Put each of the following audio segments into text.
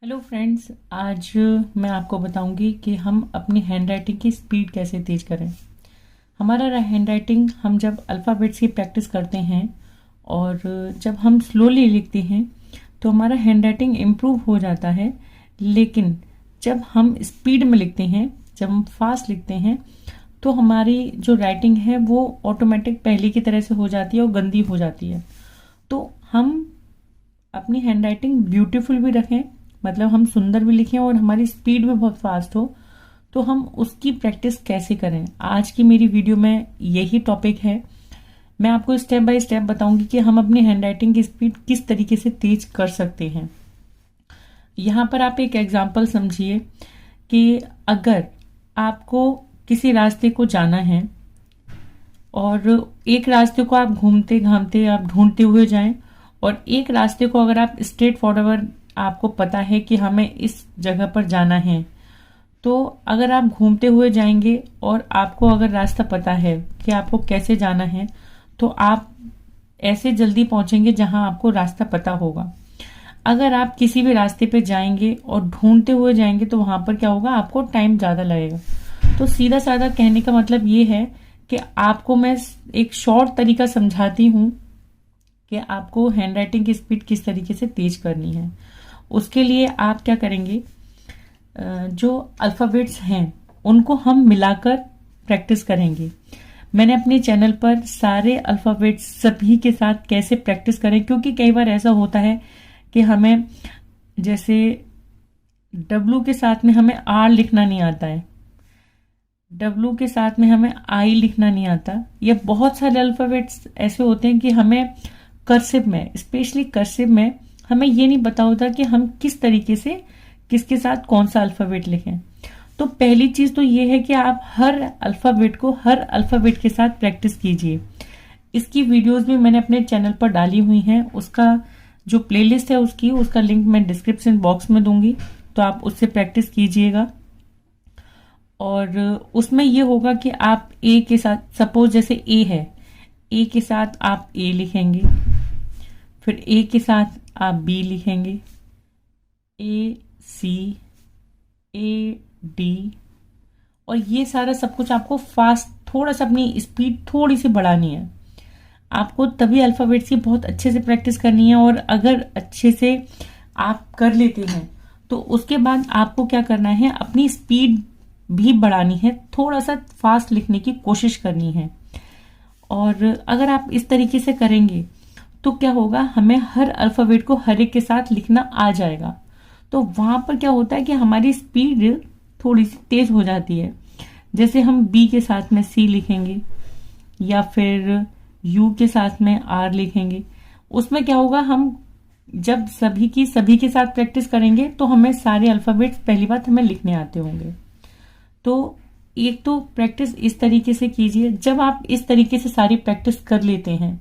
Hello friends, आज मैं आपको बताऊंगी कि हम अपनी हैंडराइटिंग की स्पीड कैसे तेज़ करें। हमारा हैंडराइटिंग हम जब अल्फ़ाबेट्स की प्रैक्टिस करते हैं और जब हम स्लोली लिखते हैं तो हमारा हैंडराइटिंग इम्प्रूव हो जाता है। लेकिन जब हम स्पीड में लिखते हैं, जब हम फास्ट लिखते हैं तो हमारी जो राइटिंग है वो ऑटोमेटिक पहले की तरह से हो जाती है और गंदी हो जाती है। तो हम अपनी हैंडराइटिंग ब्यूटीफुल भी रखें, मतलब हम सुंदर भी लिखें और हमारी स्पीड भी बहुत फास्ट हो, तो हम उसकी प्रैक्टिस कैसे करें। आज की मेरी वीडियो में यही टॉपिक है। मैं आपको स्टेप बाय स्टेप बताऊंगी कि हम अपनी हैंडराइटिंग की स्पीड किस तरीके से तेज कर सकते हैं। यहाँ पर आप एक एग्जाम्पल समझिए कि अगर आपको किसी रास्ते को जाना है और एक रास्ते को आप घूमते घामते आप ढूंढते हुए जाएं और एक रास्ते को अगर आप स्ट्रेट फॉरवर्ड, आपको पता है कि हमें इस जगह पर जाना है, तो अगर आप घूमते हुए जाएंगे और आपको अगर रास्ता पता है कि आपको कैसे जाना है तो आप ऐसे जल्दी पहुंचेंगे जहां आपको रास्ता पता होगा। अगर आप किसी भी रास्ते पे जाएंगे और ढूंढते हुए जाएंगे तो वहां पर क्या होगा, आपको टाइम ज्यादा लगेगा। तो सीधा साधा कहने का मतलब ये है कि आपको मैं एक शॉर्ट तरीका समझाती हूँ कि आपको हैंडराइटिंग की स्पीड किस तरीके से तेज करनी है। उसके लिए आप क्या करेंगे, जो अल्फ़ाबेट्स हैं उनको हम मिलाकर प्रैक्टिस करेंगे। मैंने अपने चैनल पर सारे अल्फ़ाबेट्स सभी के साथ कैसे प्रैक्टिस करें, क्योंकि कई बार ऐसा होता है कि हमें जैसे डब्लू के साथ में हमें आर लिखना नहीं आता है, डब्लू के साथ में हमें आई लिखना नहीं आता, या बहुत सारे अल्फ़ाबेट्स ऐसे होते हैं कि हमें कर्सिव में, स्पेशली कर्सिव में हमें ये नहीं पता होता कि हम किस तरीके से किसके साथ कौन सा अल्फ़ाबेट लिखें। तो पहली चीज तो ये है कि आप हर अल्फ़ाबेट को हर अल्फ़ाबेट के साथ प्रैक्टिस कीजिए। इसकी वीडियोस भी मैंने अपने चैनल पर डाली हुई हैं। उसका जो प्लेलिस्ट है उसका लिंक मैं डिस्क्रिप्शन बॉक्स में दूंगी, तो आप उससे प्रैक्टिस कीजिएगा। और उसमें ये होगा कि आप ए के साथ, सपोज जैसे ए है, ए के साथ आप ए लिखेंगे, फिर ए के साथ आप बी लिखेंगे, ए सी, ए डी, और ये सारा सब कुछ आपको फास्ट, थोड़ा सा अपनी स्पीड थोड़ी सी बढ़ानी है। आपको तभी अल्फ़ाबेट्स की बहुत अच्छे से प्रैक्टिस करनी है। और अगर अच्छे से आप कर लेते हैं तो उसके बाद आपको क्या करना है, अपनी स्पीड भी बढ़ानी है, थोड़ा सा फास्ट लिखने की कोशिश करनी है। और अगर आप इस तरीके से करेंगे तो क्या होगा, हमें हर अल्फ़ाबेट को हर एक के साथ लिखना आ जाएगा। तो वहां पर क्या होता है कि हमारी स्पीड थोड़ी सी तेज हो जाती है। जैसे हम बी के साथ में सी लिखेंगे या फिर यू के साथ में आर लिखेंगे, उसमें क्या होगा, हम जब सभी के साथ प्रैक्टिस करेंगे तो हमें सारे अल्फ़ाबेट्स पहली बात हमें लिखने आते होंगे। तो एक तो प्रैक्टिस इस तरीके से कीजिए। जब आप इस तरीके से सारी प्रैक्टिस कर लेते हैं,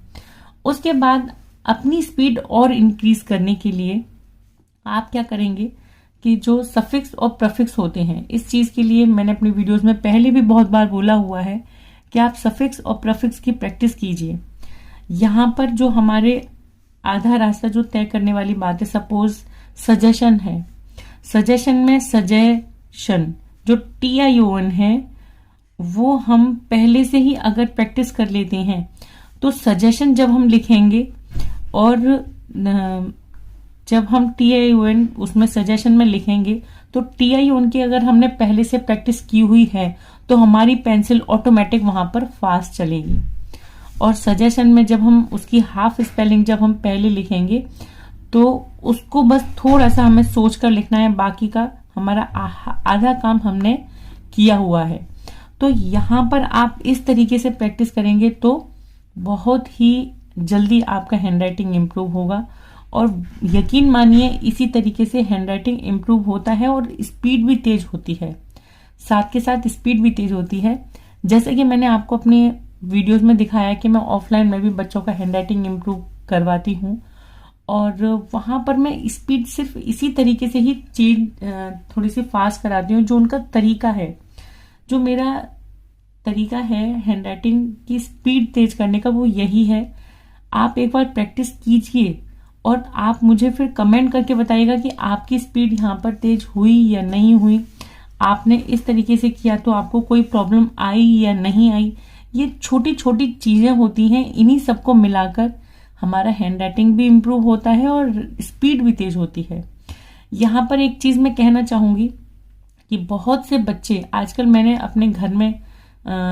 उसके बाद अपनी स्पीड और इंक्रीज करने के लिए आप क्या करेंगे कि जो सफिक्स और प्रफिक्स होते हैं, इस चीज के लिए मैंने अपनी वीडियोस में पहले भी बहुत बार बोला हुआ है कि आप सफिक्स और प्रफिक्स की प्रैक्टिस कीजिए। यहाँ पर जो हमारे आधा रास्ता जो तय करने वाली बात है, सपोज सजेशन है, सजेशन में सजेशन जो TION है वो हम पहले से ही अगर प्रैक्टिस कर लेते हैं तो सजेशन जब हम लिखेंगे और जब हम TION उसमें सजेशन में लिखेंगे तो TION की अगर हमने पहले से प्रैक्टिस की हुई है तो हमारी पेंसिल ऑटोमेटिक वहां पर फास्ट चलेगी। और सजेशन में जब हम उसकी हाफ स्पेलिंग जब हम पहले लिखेंगे तो उसको बस थोड़ा सा हमें सोच कर लिखना है, बाकी का हमारा आधा काम हमने किया हुआ है। तो यहाँ पर आप इस तरीके से प्रैक्टिस करेंगे तो बहुत ही जल्दी आपका हैंडराइटिंग इम्प्रूव होगा। और यकीन मानिए इसी तरीके से हैंडराइटिंग इम्प्रूव होता है और स्पीड भी तेज होती है, साथ के साथ स्पीड भी तेज होती है। जैसे कि मैंने आपको अपने वीडियोस में दिखाया कि मैं ऑफलाइन में भी बच्चों का हैंडराइटिंग इम्प्रूव करवाती हूँ, और वहां पर मैं स्पीड सिर्फ इसी तरीके से ही चेंज थोड़ी सी फास्ट कराती हूँ। जो उनका तरीका है, जो मेरा तरीका है हैंडराइटिंग की स्पीड तेज करने का, वो यही है। आप एक बार प्रैक्टिस कीजिए और आप मुझे फिर कमेंट करके बताइएगा कि आपकी स्पीड यहाँ पर तेज हुई या नहीं हुई, आपने इस तरीके से किया तो आपको कोई प्रॉब्लम आई या नहीं आई। ये छोटी छोटी चीजें होती हैं, इन्हीं सबको मिलाकर हमारा हैंड राइटिंग भी इम्प्रूव होता है और स्पीड भी तेज होती है। यहाँ पर एक चीज मैं कहना चाहूंगी कि बहुत से बच्चे आजकल, मैंने अपने घर में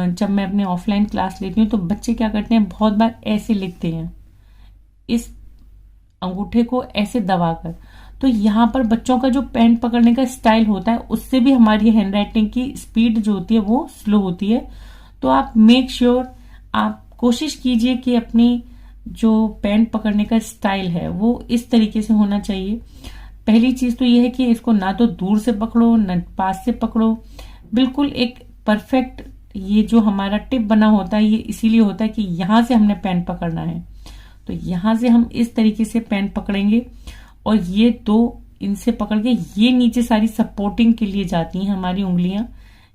जब मैं अपने ऑफलाइन क्लास लेती हूँ तो बच्चे क्या करते हैं, बहुत बार ऐसे लिखते हैं, इस अंगूठे को ऐसे दबाकर। तो यहाँ पर बच्चों का जो पेन पकड़ने का स्टाइल होता है उससे भी हमारी हैंड राइटिंग की स्पीड जो होती है वो स्लो होती है। तो आप मेक श्योर, आप कोशिश कीजिए कि अपनी जो पेन पकड़ने का स्टाइल है वो इस तरीके से होना चाहिए। पहली चीज तो ये है कि इसको ना तो दूर से पकड़ो ना पास से पकड़ो, बिल्कुल एक परफेक्ट, ये जो हमारा टिप बना होता है ये इसीलिए होता है कि यहां से हमने पेन पकड़ना है। तो यहां से हम इस तरीके से पेन पकड़ेंगे और ये दो इनसे पकड़ के ये नीचे सारी सपोर्टिंग के लिए जाती हैं हमारी उंगलियां,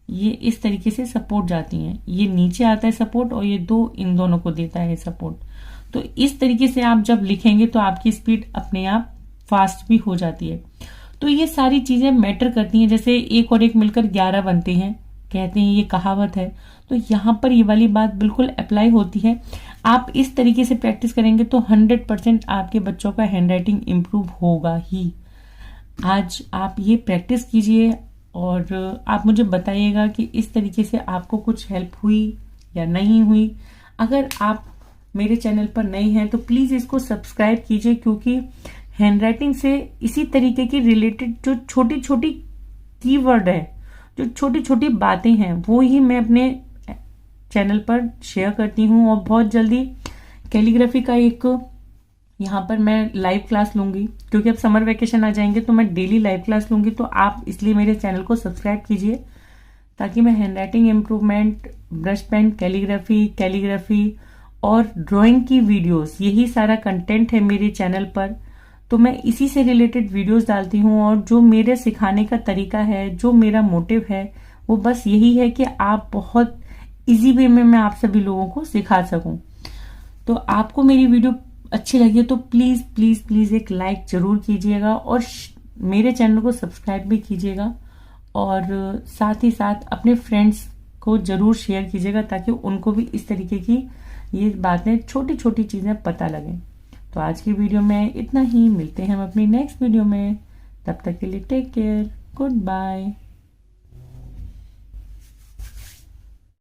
ये इस तरीके से सपोर्ट जाती हैं, ये नीचे आता है सपोर्ट और ये दो इन दोनों को देता है सपोर्ट। तो इस तरीके से आप जब लिखेंगे तो आपकी स्पीड अपने आप फास्ट भी हो जाती है। तो ये सारी चीजें मैटर करती हैं, जैसे एक और एक मिलकर 11 बनते हैं कहते हैं, ये कहावत है। तो यहाँ पर ये वाली बात बिल्कुल अप्लाई होती है। आप इस तरीके से प्रैक्टिस करेंगे तो 100% आपके बच्चों का हैंड राइटिंग इम्प्रूव होगा ही। आज आप ये प्रैक्टिस कीजिए और आप मुझे बताइएगा कि इस तरीके से आपको कुछ हेल्प हुई या नहीं हुई। अगर आप मेरे चैनल पर नए हैं तो प्लीज इसको सब्सक्राइब कीजिए, क्योंकि हैंड राइटिंग से इसी तरीके की रिलेटेड जो छोटी छोटी कीवर्ड है, जो छोटी छोटी बातें हैं, वो ही मैं अपने चैनल पर शेयर करती हूँ। और बहुत जल्दी कैलीग्राफी का एक यहाँ पर मैं लाइव क्लास लूंगी, क्योंकि अब समर वेकेशन आ जाएंगे तो मैं डेली लाइव क्लास लूंगी। तो आप इसलिए मेरे चैनल को सब्सक्राइब कीजिए ताकि मैं handwriting improvement, brush pen, calligraphy और ड्राइंग की वीडियोस, यही सारा कंटेंट है मेरे चैनल पर। तो मैं इसी से रिलेटेड वीडियोस डालती हूँ और जो मेरे सिखाने का तरीका है, जो मेरा मोटिव है, वो बस यही है कि आप बहुत इजी वे में मैं आप सभी लोगों को सिखा सकूं। तो आपको मेरी वीडियो अच्छी लगी तो प्लीज प्लीज प्लीज एक लाइक जरूर कीजिएगा और मेरे चैनल को सब्सक्राइब भी कीजिएगा और साथ ही साथ अपने फ्रेंड्स को जरूर शेयर कीजिएगा ताकि उनको भी इस तरीके की ये बातें, छोटी छोटी चीजें पता लगें। तो आज की वीडियो में इतना ही, मिलते हैं हम अपनी नेक्स्ट वीडियो में, तब तक के लिए टेक केयर, गुड बाय।